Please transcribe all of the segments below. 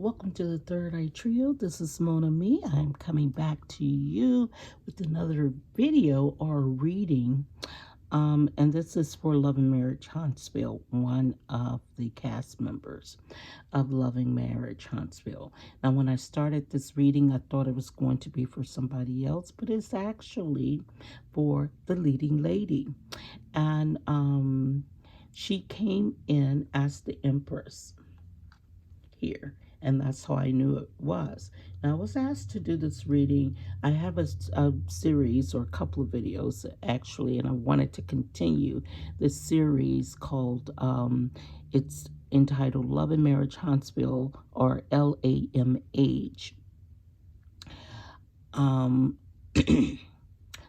Welcome to the Third Eye Trio. This is Mona Me. I'm coming back to you with another video or reading. And this is for Love and Marriage Huntsville, one of the cast members of Loving Marriage Huntsville. Now, when I started this reading, I thought it was going to be for somebody else, but it's actually for the leading lady. And she came in as the Empress here, and that's how I knew it was. Now, I was asked to do this reading. I have a series or a couple of videos actually, and I wanted to continue this series called it's entitled Love and Marriage Huntsville, or LAMH.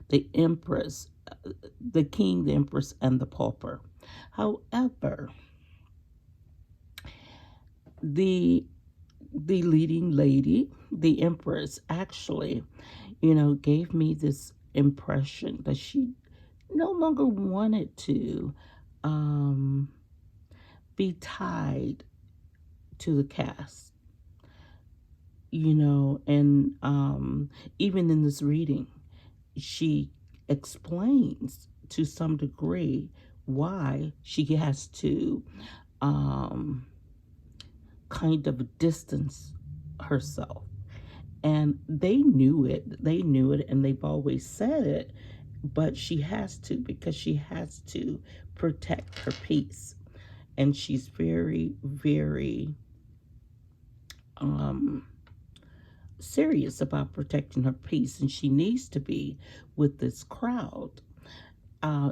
The Empress, the King, the Empress, and the Pauper. However, the leading lady, the Empress, actually, gave me this impression that she no longer wanted to be tied to the cast, and even in this reading, she explains to some degree why she has to kind of distance herself. And they knew it, and they've always said it, but she has to, because she has to protect her peace. And she's very, very serious about protecting her peace, and she needs to be with this crowd.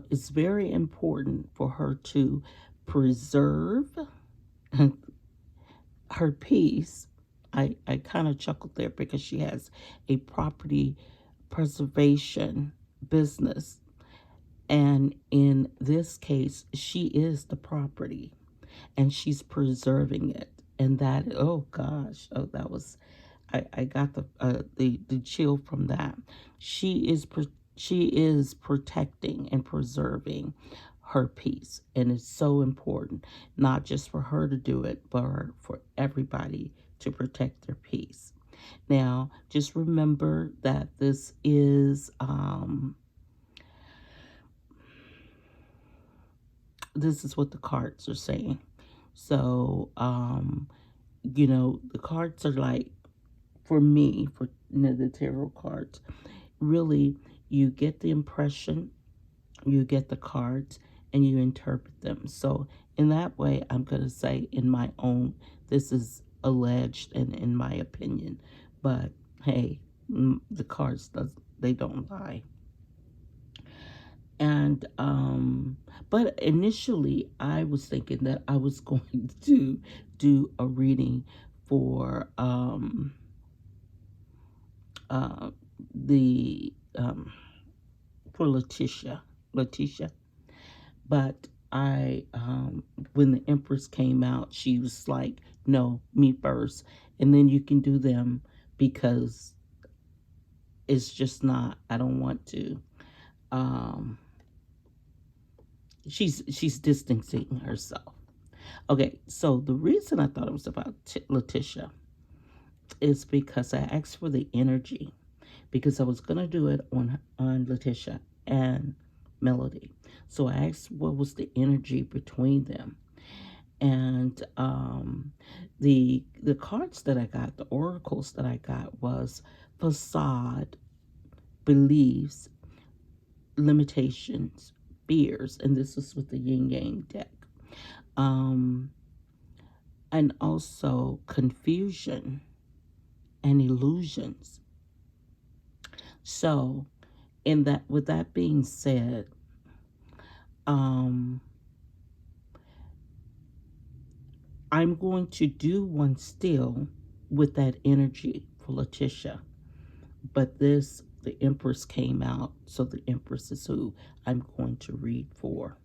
It's very important for her to preserve her peace. I kind of chuckled there because she has a property preservation business. And in this case, she is the property and she's preserving it. And that, oh gosh, that was, I got the chill from that. She is protecting and preserving her peace, and it's so important, not just for her to do it, but for everybody to protect their peace. Now, just remember that this is what the cards are saying. So the cards are like, for me, for the tarot cards, really, you get the impression, you get the cards, and you interpret them. So in that way, I'm going to say, in my own, this is alleged and in my opinion, but hey, the cards they don't lie. And but initially I was thinking that I was going to do a reading for the for Letitia, but I when the Empress came out, she was like, no, me first, and then you can do them, because it's just not, I don't want to. She's distancing herself. Okay, so the reason I thought it was about Letitia is because I asked for the energy, because I was going to do it on Letitia and Melody. So I asked what was the energy between them. And the cards that I got, the oracles that I got, was Facade, Beliefs, Limitations, Fears, and this was with the Yin Yang deck. And also Confusion and Illusions. So, with that being said, I'm going to do one still with that energy for Letitia, but the Empress came out, so the Empress is who I'm going to read for.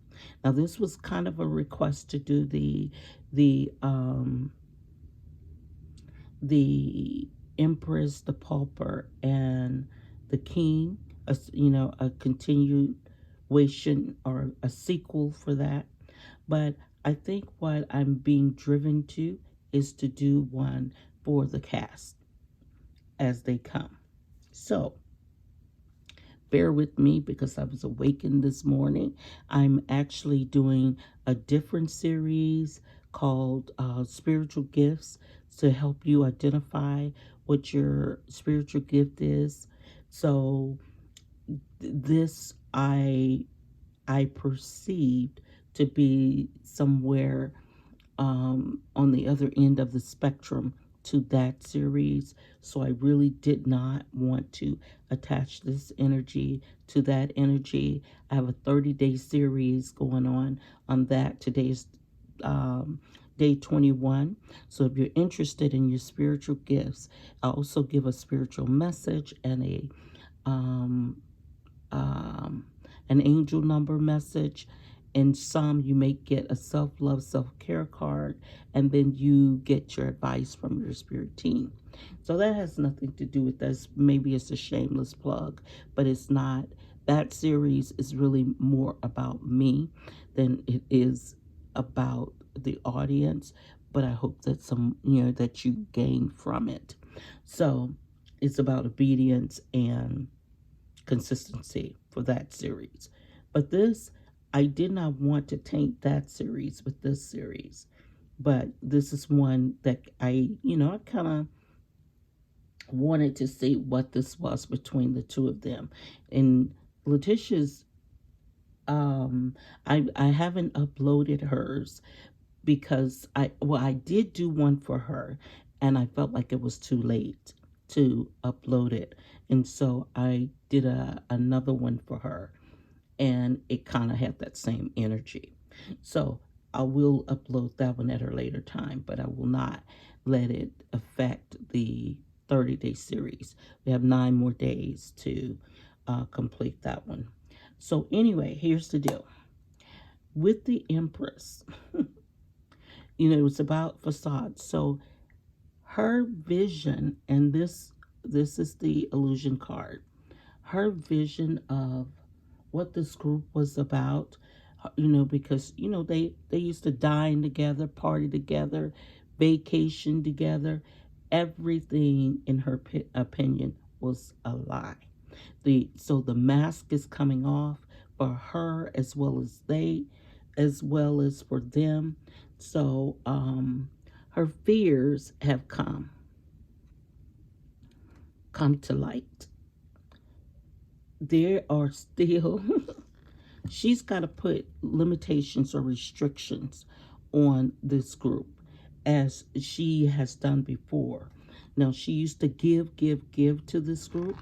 Now, this was kind of a request to do the Empress, the Pauper, and the King, a continuation or a sequel for that. But I think what I'm being driven to is to do one for the cast as they come. So bear with me because I was awakened this morning. I'm actually doing a different series called Spiritual Gifts to help you identify what your spiritual gift is. So this I perceived to be somewhere on the other end of the spectrum to that series. So I really did not want to attach this energy to that energy. I have a 30-day series going on that. Today's day 21. So if you're interested in your spiritual gifts, I also give a spiritual message and um, um, an angel number message. In some, you may get a self-love, self-care card, and then you get your advice from your spirit team. So that has nothing to do with this. Maybe it's a shameless plug, but it's not. That series is really more about me than it is about the audience. But I hope that that you gain from it. So it's about obedience and consistency for that series. But this, I did not want to taint that series with this series. But this is one that I kind of wanted to see what this was between the two of them. And Letitia's, I haven't uploaded hers because I did do one for her and I felt like it was too late to upload it. And so I did another one for her and it kind of had that same energy. So I will upload that one at a later time, but I will not let it affect the 30-day series. We have 9 more days to complete that one. So anyway, here's the deal. With the Empress, it was about Facade. So her vision, and this is the illusion card, her vision of what this group was about, because they used to dine together, party together, vacation together. Everything in her opinion was a lie. So the mask is coming off for her as well as for them. So her fears have come to light. There are still she's got to put limitations or restrictions on this group as she has done before. Now, she used to give to this group.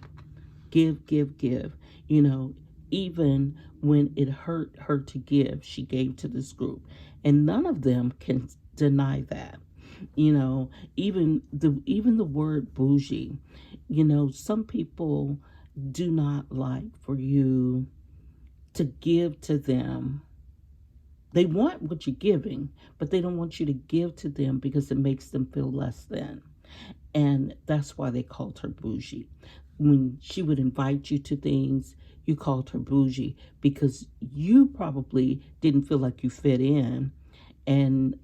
Give. Even when it hurt her to give, she gave to this group. And none of them can deny that. Even the word bougie, some people do not like for you to give to them. They want what you're giving, but they don't want you to give to them because it makes them feel less than. And that's why they called her bougie. When she would invite you to things, you called her bougie because you probably didn't feel like you fit in. And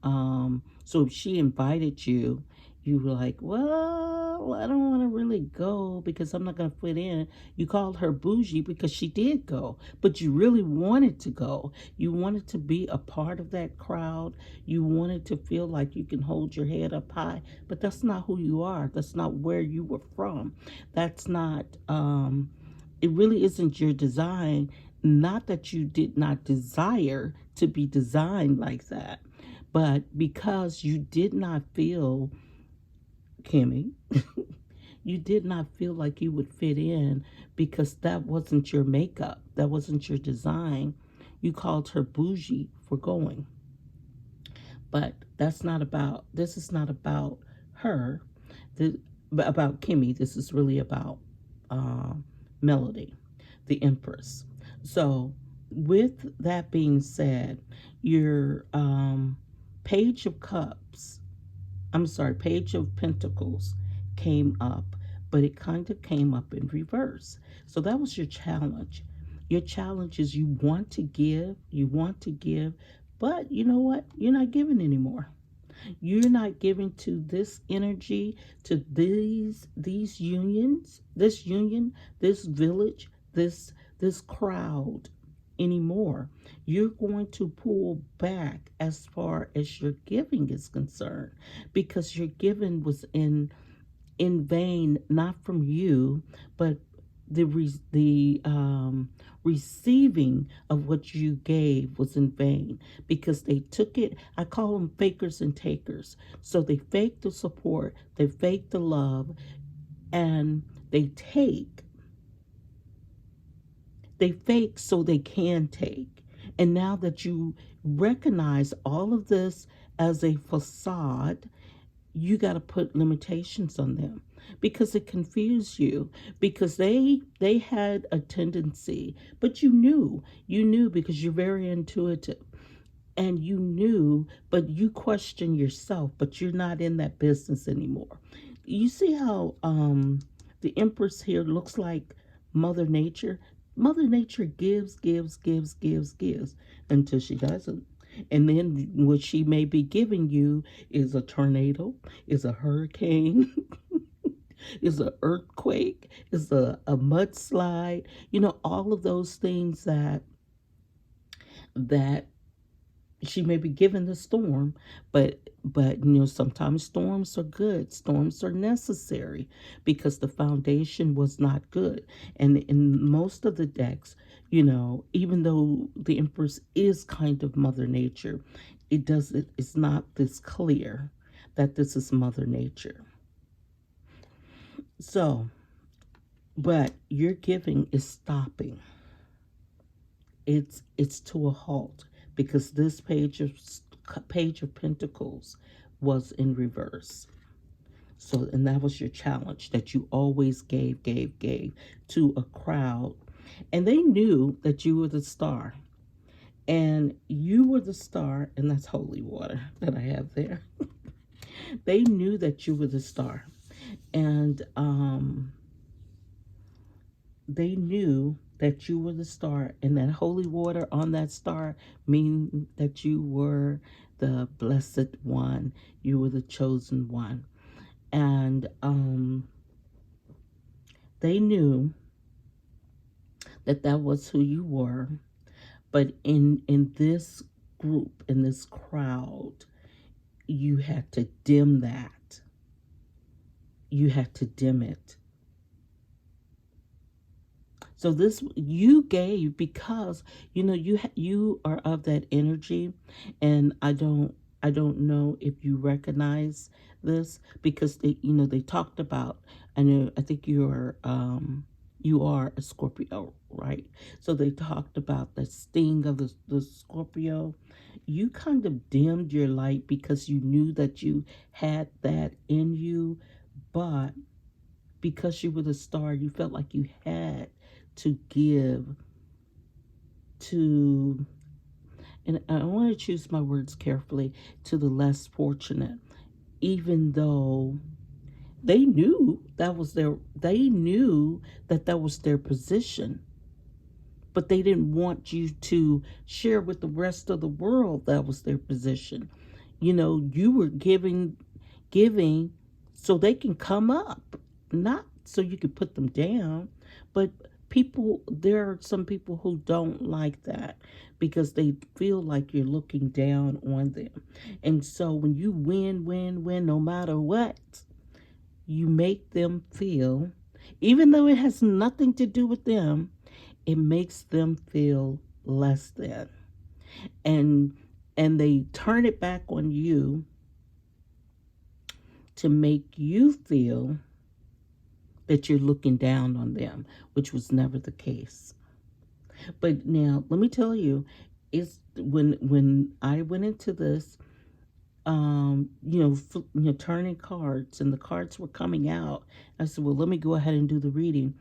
so if she invited you, you were like, well, I don't want to really go because I'm not going to fit in. You called her bougie because she did go, but you really wanted to go. You wanted to be a part of that crowd. You wanted to feel like you can hold your head up high, but that's not who you are. That's not where you were from. That's not, it really isn't your design. Not that you did not desire to be designed like that, but because you did not feel, Kimmy, you did not feel like you would fit in because that wasn't your makeup, that wasn't your design. You called her bougie for going. But this is not about her, about Kimmy. This is really about Melody, the Empress. So, with that being said, your Page of Cups, Page of Pentacles came up, but it kind of came up in reverse. So that was your challenge. Your challenge is you want to give, but you know what? You're not giving anymore. You're not giving to this energy, to these unions, this union, this village, this crowd anymore. You're going to pull back as far as your giving is concerned, because your giving was in vain, not from you, but the receiving of what you gave was in vain, because they took it. I call them fakers and takers. So they fake the support, they fake the love, and they fake so they can take. And now that you recognize all of this as a facade, you got to put limitations on them, because it confused you, because they had a tendency, but you knew because you're very intuitive, and you knew, but you question yourself, but you're not in that business anymore. You see how the Empress here looks like Mother Nature. Mother Nature gives until she doesn't. And then what she may be giving you is a tornado, is a hurricane, is an earthquake, is a mudslide. All of those things that she may be given the storm, but sometimes storms are good. Storms are necessary because the foundation was not good. And in most of the decks, even though the Empress is kind of Mother Nature, it's not this clear that this is Mother Nature. So, but your giving is stopping. It's to a halt, because this page of Pentacles was in reverse. So, and that was your challenge, that you always gave to a crowd, and they knew that you were the star. And you were the star, and that's holy water that I have there. They knew that you were the star, and they knew that you were the star, and that holy water on that star mean that you were the blessed one, you were the chosen one. And they knew that that was who you were. But in this group, in this crowd, you had to dim that. You had to dim it. So this you gave because you are of that energy, and I don't know if you recognize this, because they talked about, I think you are a Scorpio, right? So they talked about the sting of the Scorpio. You kind of dimmed your light because you knew that you had that in you, but because you were the star, you felt like you had to give to, and I want to choose my words carefully, to the less fortunate, even though they knew that was their position, but they didn't want you to share with the rest of the world that was their position. You were giving so they can come up, not so you could put them down. But there are some people who don't like that, because they feel like you're looking down on them. And so when you win, no matter what, you make them feel, even though it has nothing to do with them, it makes them feel less than. And they turn it back on you to make you feel that you're looking down on them, which was never the case. But now, let me tell you, it's when I went into this, turning cards, and the cards were coming out. I said, well, let me go ahead and do the reading.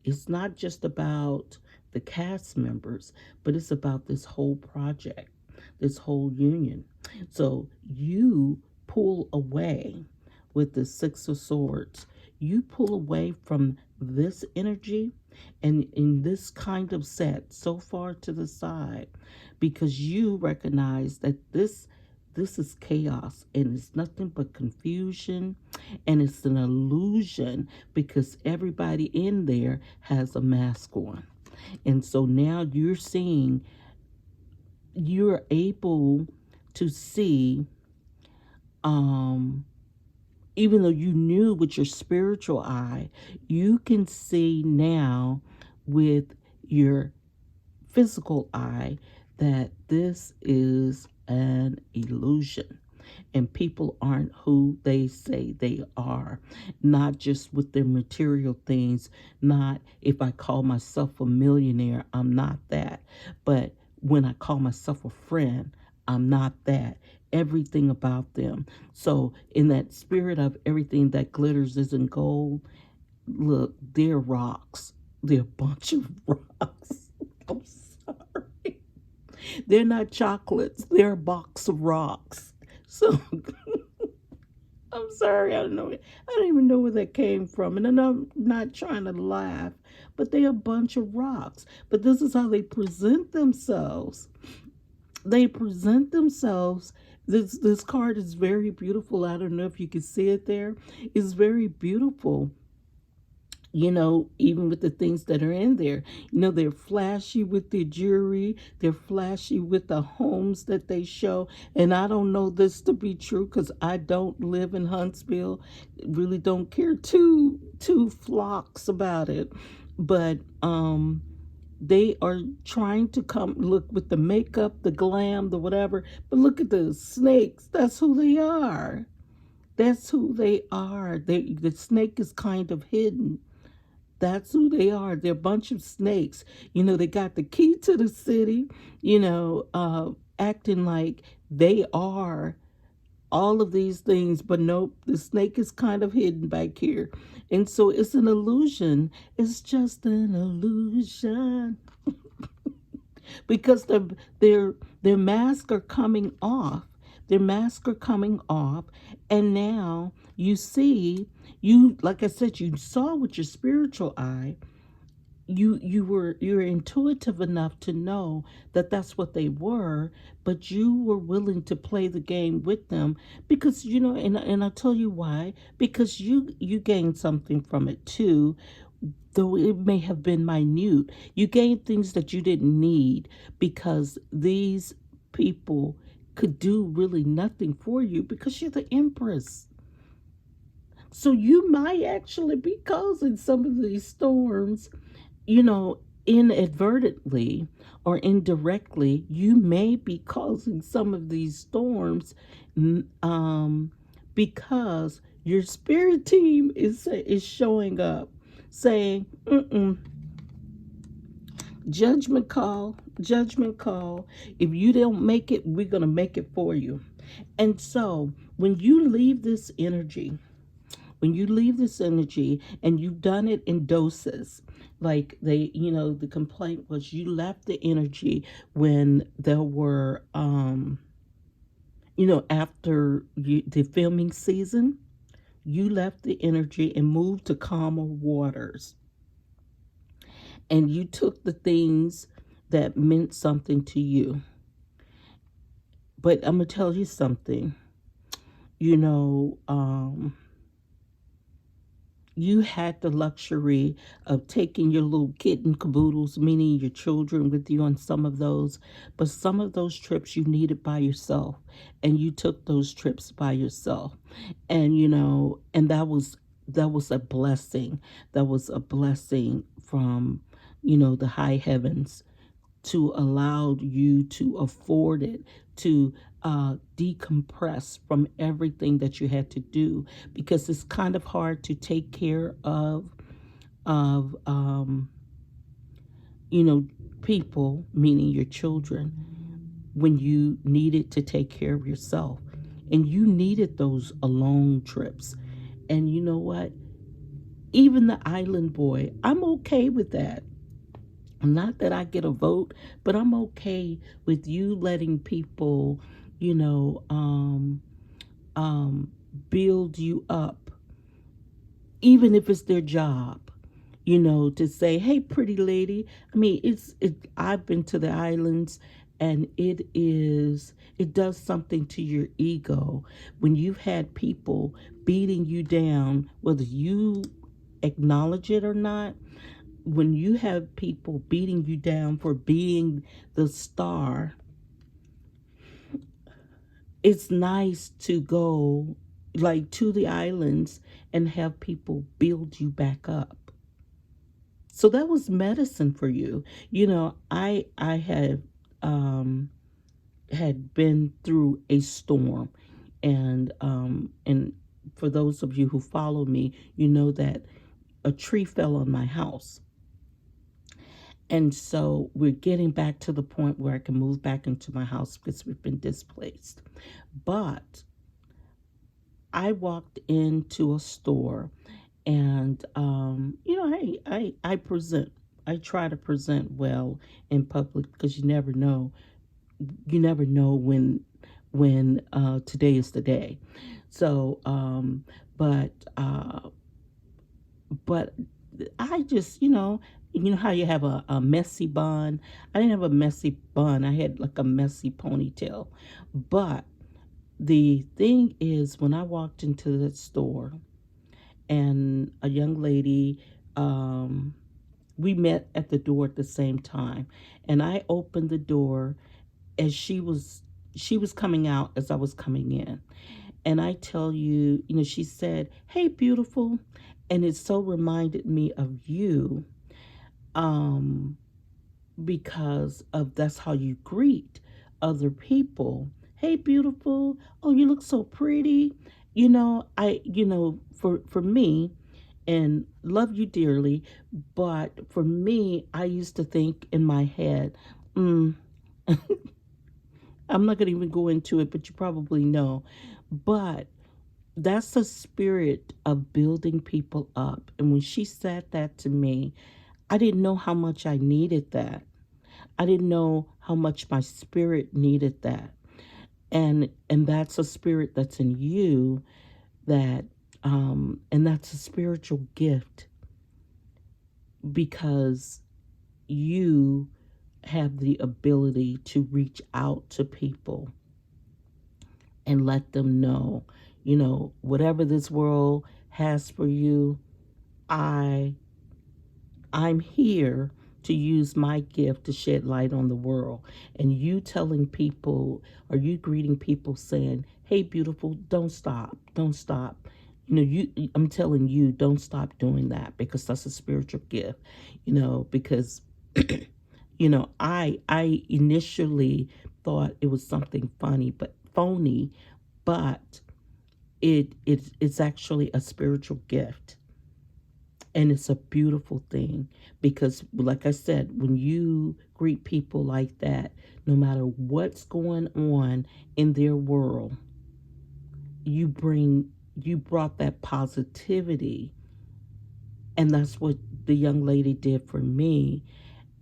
It's not just about the cast members, but it's about this whole project, this whole union. So you pull away with the Six of Swords. You pull away from this energy, and in this kind of set so far to the side, because you recognize that this is chaos, and it's nothing but confusion, and it's an illusion because everybody in there has a mask on. And so now you're able to see, um, even though you knew with your spiritual eye, you can see now with your physical eye that this is an illusion, and people aren't who they say they are, not just with their material things. Not if I call myself a millionaire, I'm not that. But when I call myself a friend, I'm not that. Everything about them. So in that spirit of everything that glitters isn't gold, look, they're rocks. They're a bunch of rocks. I'm sorry. They're not chocolates. They're a box of rocks. So I'm sorry. I don't know. I don't even know where that came from. And I'm not trying to laugh, but they're a bunch of rocks. But this is how they present themselves. They present themselves. This card is very beautiful. I don't know if you can see it there. It's very beautiful. Even with the things that are in there, they're flashy with their jewelry, they're flashy with the homes that they show. And I don't know this to be true because I don't live in Huntsville, really don't care two flocks about it. But they are trying to come look with the makeup, the glam, the whatever. But look at the snakes. That's who they are. That's who they are. The snake is kind of hidden. That's who they are. They're a bunch of snakes. They got the key to the city, acting like they are all of these things, but nope, the snake is kind of hidden back here. And so it's an illusion. It's just an illusion. Because their masks are coming off. Their masks are coming off. And now like I said, you saw with your spiritual eye, you're intuitive enough to know that that's what they were, but you were willing to play the game with them because and I'll tell you why. Because you gained something from it too, though it may have been minute. You gained things that you didn't need because these people could do really nothing for you because you're the Empress. So you might actually be causing some of these storms, inadvertently or indirectly. You may be causing some of these storms because your spirit team is showing up saying, judgment call, judgment call. If you don't make it, we're going to make it for you. And so when you leave this energy, and you've done it in doses, like the complaint was you left the energy when there were, after the filming season, you left the energy and moved to calmer waters. And you took the things that meant something to you. But I'm going to tell you something. You had the luxury of taking your little kitten caboodles, meaning your children, with you on some of those. But some of those trips you needed by yourself. And you took those trips by yourself. And, and that was a blessing. That was a blessing from, the high heavens to allow you to afford it, to decompress from everything that you had to do, because it's kind of hard to take care of people, meaning your children, when you needed to take care of yourself. And you needed those alone trips. And you know what? Even the island boy, I'm okay with that. Not that I get a vote, but I'm okay with you letting people, build you up, even if it's their job, to say, hey, pretty lady. I mean, I've been to the islands, And it does something to your ego when you've had people beating you down, whether you acknowledge it or not. When you have people beating you down for being the star, it's nice to go like to the islands and have people build you back up. So that was medicine for you. I had been through a storm, and for those of you who follow me, you know that a tree fell on my house. And so we're getting back to the point where I can move back into my house because we've been displaced. But I walked into a store, and I present. I try to present well in public because you never know. You never know when today is the day. So, but I just, how you have a messy bun. I didn't have a messy bun. I had like a messy ponytail. But the thing is, when I walked into that store, and a young lady, we met at the door at the same time, and I opened the door as she was coming out as I was coming in. And I tell you, she said, "Hey, beautiful." And it so reminded me of you, um, because of that's how you greet other people. "Hey, beautiful. Oh, you look so pretty." For me, and love you dearly, but for me, I used to think in my head, mm, I'm not going to even go into it, but you probably know. But that's the spirit of building people up. And when she said that to me, I didn't know how much I needed that. I didn't know how much my spirit needed that. And that's a spirit that's in you, that and that's a spiritual gift, because you have the ability to reach out to people and let them know, whatever this world has for you, I I'm here to use my gift to shed light on the world. And you telling people, or you greeting people saying, "Hey, beautiful, don't stop. Don't stop." I'm telling you, don't stop doing that, because that's a spiritual gift. Because I initially thought it was something funny, but phony, but it's actually a spiritual gift. And it's a beautiful thing, because, like I said, when you greet people like that, no matter what's going on in their world, you brought that positivity. And that's what the young lady did for me.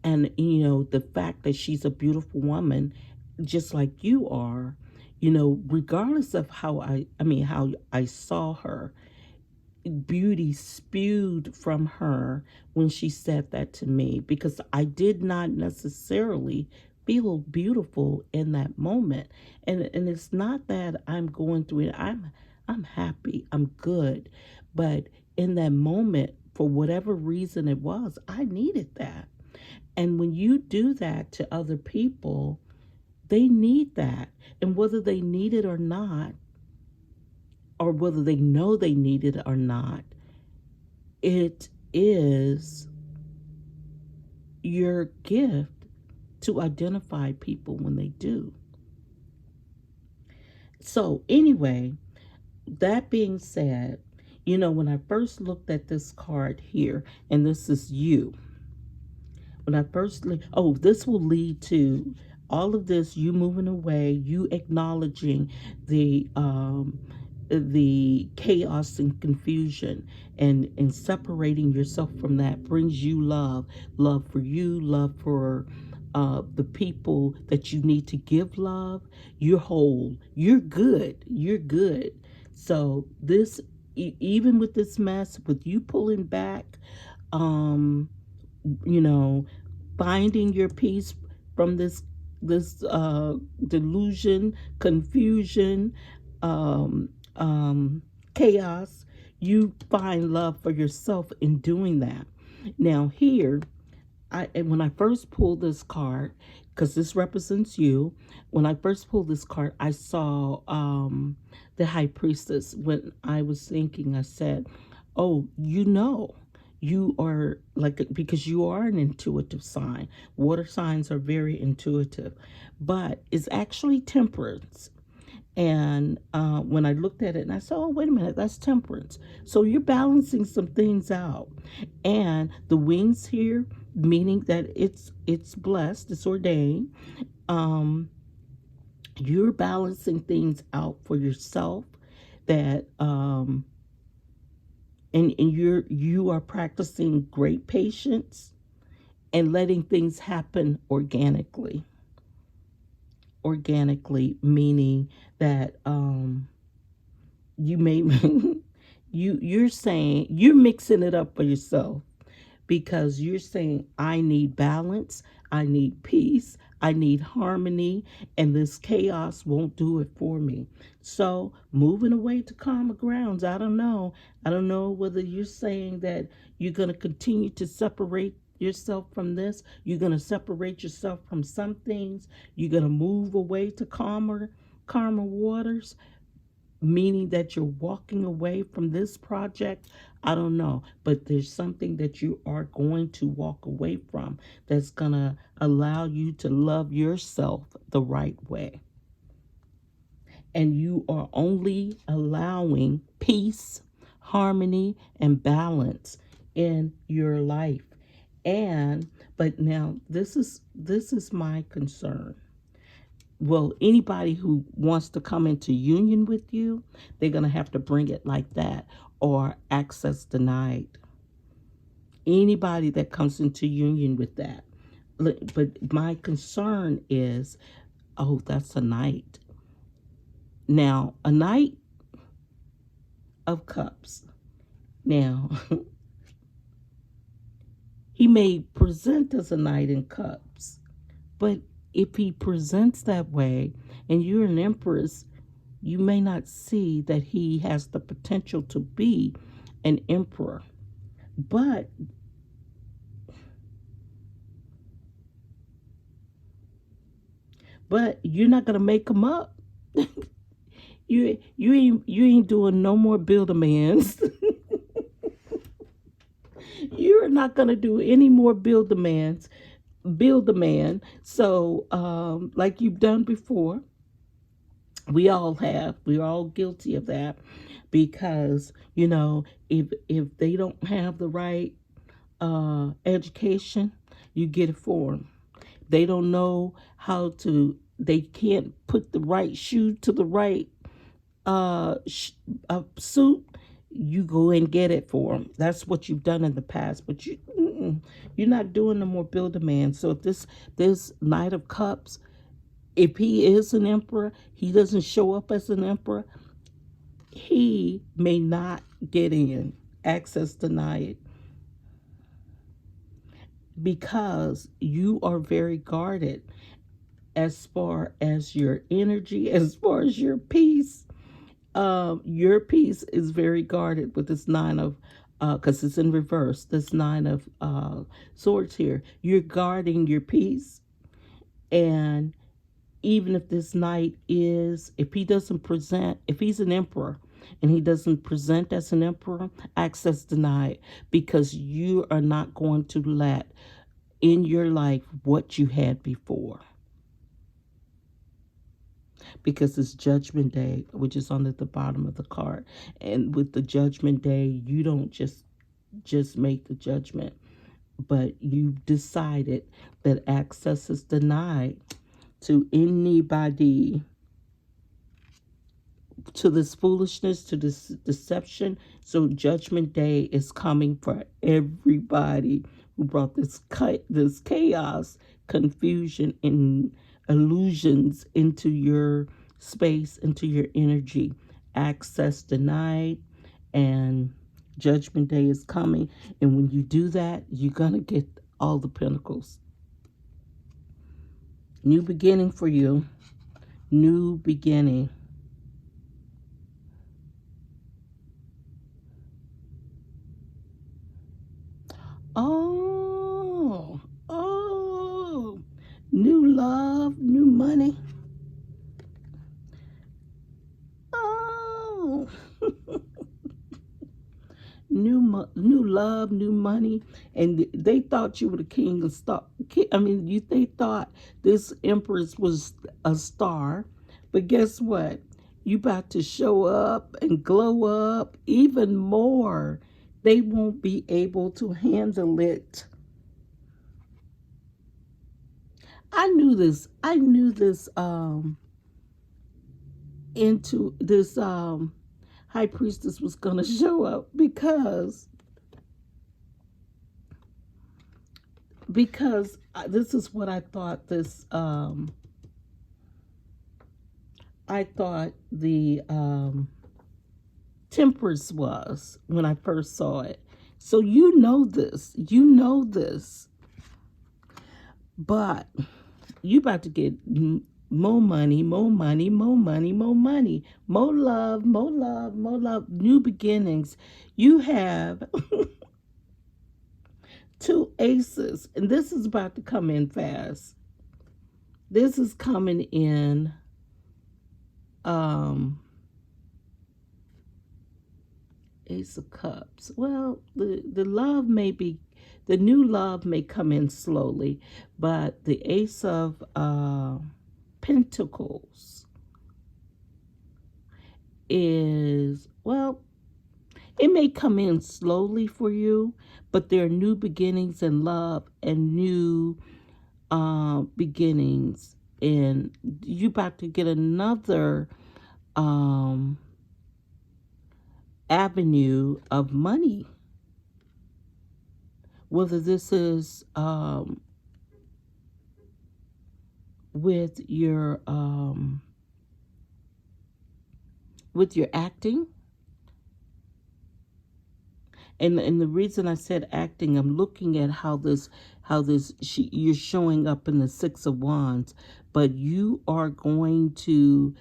And, the fact that she's a beautiful woman, just like you are, regardless of how I saw her, beauty spewed from her when she said that to me, because I did not necessarily feel beautiful in that moment. And it's not that I'm going through it. I'm happy. I'm good. But in that moment, for whatever reason it was, I needed that. And when you do that to other people, they need that. And whether they need it or not, or whether they know they need it or not, it is your gift to identify people when they do. So, anyway, that being said, when I first looked at this card here, and this is you, when I first, this will lead to all of this, you moving away, you acknowledging the chaos and confusion, and separating yourself from that brings you love for you, love for the people that you need to give love. You're whole, you're good. So this, even with this mess, with you pulling back, um you know finding your peace from this delusion, confusion, um, chaos. You find love for yourself in doing that. Now here, when I first pulled this card, because this represents you, when I first pulled this card, I saw the High Priestess. When I was thinking, I said, "Oh, you are like, because you are an intuitive sign. Water signs are very intuitive, but it's actually temperance." And when I looked at it, and I said, "Oh, wait a minute, that's temperance." So you're balancing some things out, and the wings here, meaning that it's blessed, it's ordained. Um, you're balancing things out for yourself, that and you are practicing great patience and letting things happen organically. Organically, meaning that you may you're saying, you're mixing it up for yourself, because you're saying, I need balance, I need peace, I need harmony, and this chaos won't do it for me. So moving away to calmer grounds. I don't know whether you're saying that you're going to continue to separate yourself from this. You're going to separate yourself from some things. You're going to move away to calmer waters, meaning that you're walking away from this project. I don't know, but there's something that you are going to walk away from that's going to allow you to love yourself the right way. And you are only allowing peace, harmony, and balance in your life. And but now this is my concern. Well, anybody who wants to come into union with you, they're going to have to bring it like that, or access denied. Anybody that comes into union with that. But my concern is, oh, that's a knight. Now, a knight of cups. Now, he may present as a knight in cups, but if he presents that way and you're an empress, you may not see that he has the potential to be an emperor. But you're not gonna make him up. You ain't doing no more build-a-mans. You're not gonna do any more build-a-mans. Build a man. So like you've done before, we all have. We're all guilty of that, because if they don't have the right education, you get it for them. They don't know how to. They can't put the right shoe to the right suit. You go and get it for them. That's what you've done in the past. But you're not doing no more build a man. So if this Knight of Cups, if he is an emperor, he doesn't show up as an emperor, he may not get in. Access denied. Because you are very guarded as far as your energy, as far as your peace. Your peace is very guarded with this nine of, because it's in reverse, this nine of swords here. You're guarding your peace. And even if this knight is, if he doesn't present, if he's an emperor and he doesn't present as an emperor, access denied, because you are not going to let in your life what you had before. Because it's Judgment Day, which is on at the bottom of the card. And with the Judgment Day, you don't just make the judgment, but you've decided that access is denied to anybody, to this foolishness, to this deception. So Judgment Day is coming for everybody who brought this chaos, confusion, and illusions into your space, into your energy. Access denied, and Judgment Day is coming. And when you do that, you're going to get all the pentacles. New beginning for you. New beginning. Oh, oh, new love, new money. Oh, new love, new money, and they thought you were the king of star. I mean, they thought this empress was a star, but guess what? You about to show up and glow up even more. They won't be able to handle it. I knew this. I knew this. Into this high priestess was gonna show up because this is what I thought. I thought the temperance was when I first saw it. So you know this, but you about to get more money, more money, more money, more money, more love, more love, more love, new beginnings. You have two aces, and this is about to come in fast. This is coming in Ace of Cups. Well, the love may be, the new love may come in slowly, but the Ace of Pentacles is, well, it may come in slowly for you, but there are new beginnings in love and new beginnings, and you about to get another avenue of money. Whether this is with your acting, and the reason I said acting, I'm looking at how you're showing up in the Six of Wands, but you are going to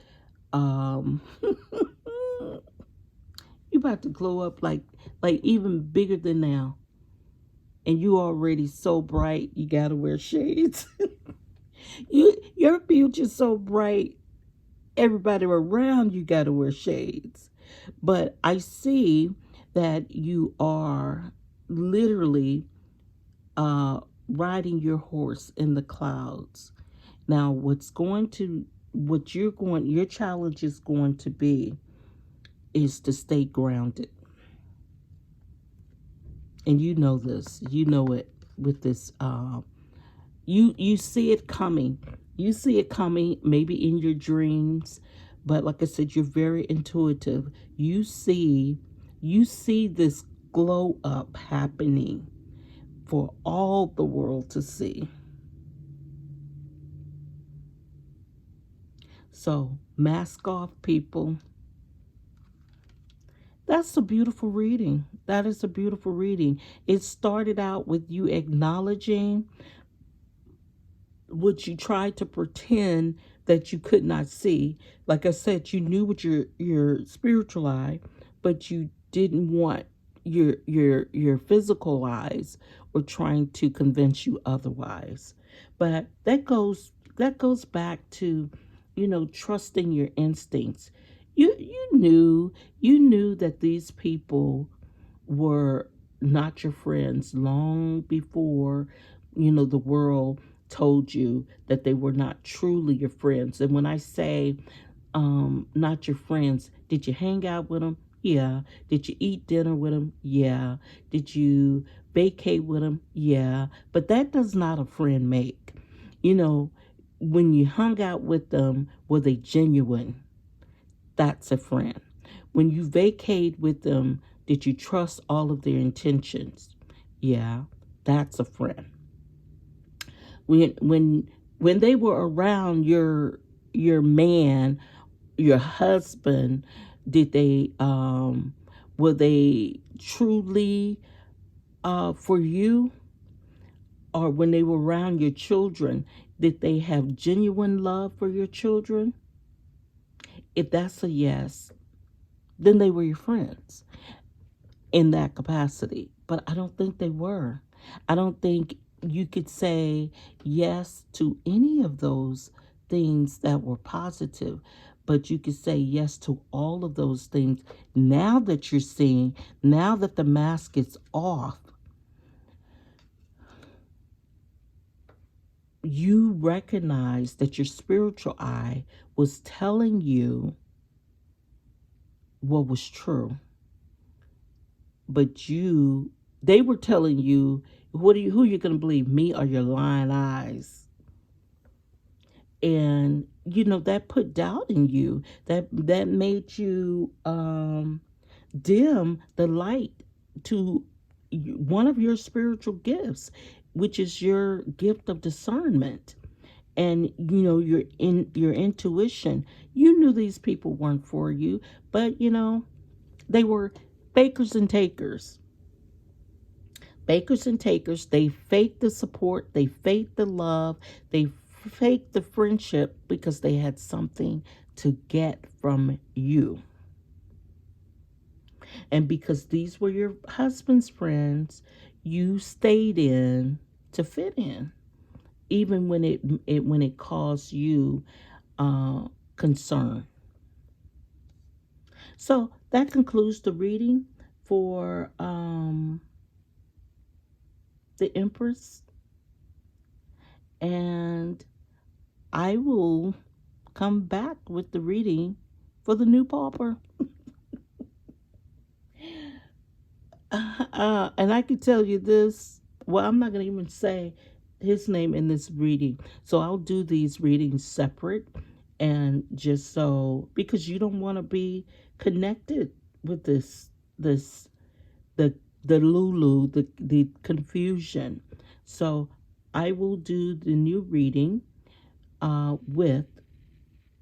you about to glow up like even bigger than now, and you already so bright you gotta wear shades. Your future's so bright, everybody around you gotta wear shades. But I see that you are literally riding your horse in the clouds. Now, your challenge is going to be is to stay grounded. And you know this. You know it with this. You see it coming. You see it coming maybe in your dreams. But like I said, you're very intuitive. You see this glow up happening for all the world to see. So mask off, people. That's a beautiful reading. That is a beautiful reading. It started out with you acknowledging what you tried to pretend that you could not see. Like I said, you knew with your spiritual eye, but you didn't want your physical eyes were trying to convince you otherwise. But that goes back to, trusting your instincts. You knew that these people were not your friends long before, the world told you that they were not truly your friends. And when I say not your friends, did you hang out with them? Yeah. Did you eat dinner with them? Yeah. Did you vacate with them? Yeah. But that does not a friend make. When you hung out with them, were they genuine? That's a friend. When you vacate with them, did you trust all of their intentions? Yeah, that's a friend. When they were around your man, your husband, did they were they truly for you? Or when they were around your children, Did they have genuine love for your children? If that's a yes, then they were your friends in that capacity. But I don't think they were. I don't think you could say yes to any of those things that were positive, but you could say yes to all of those things now that you're seeing, now that the mask is off. You recognize that your spiritual eye was telling you what was true, but they were telling you, who are you going to believe, me or your lying eyes? And that put doubt in you, that made you dim the light to one of your spiritual gifts, which is your gift of discernment. And your intuition. You knew these people weren't for you, but they were bakers and takers. Bakers and takers. They faked the support, they faked the love, they faked the friendship because they had something to get from you. And because these were your husband's friends, you stayed in to fit in, even when it caused you concern. So that concludes the reading for the Empress, and I will come back with the reading for the new pauper. And I can tell you this. Well, I'm not going to even say his name in this reading. So I'll do these readings separate, and just so, because you don't want to be connected with this the Lulu, the confusion. So I will do the new reading with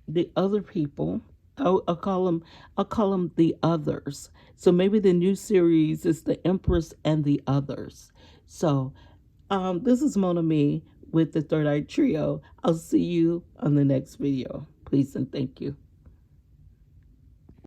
the other people. I'll call them the others. So maybe the new series is the Empress and the Others. So this is Mona Me with the Third Eye Trio. I'll see you on the next video. Please and thank you.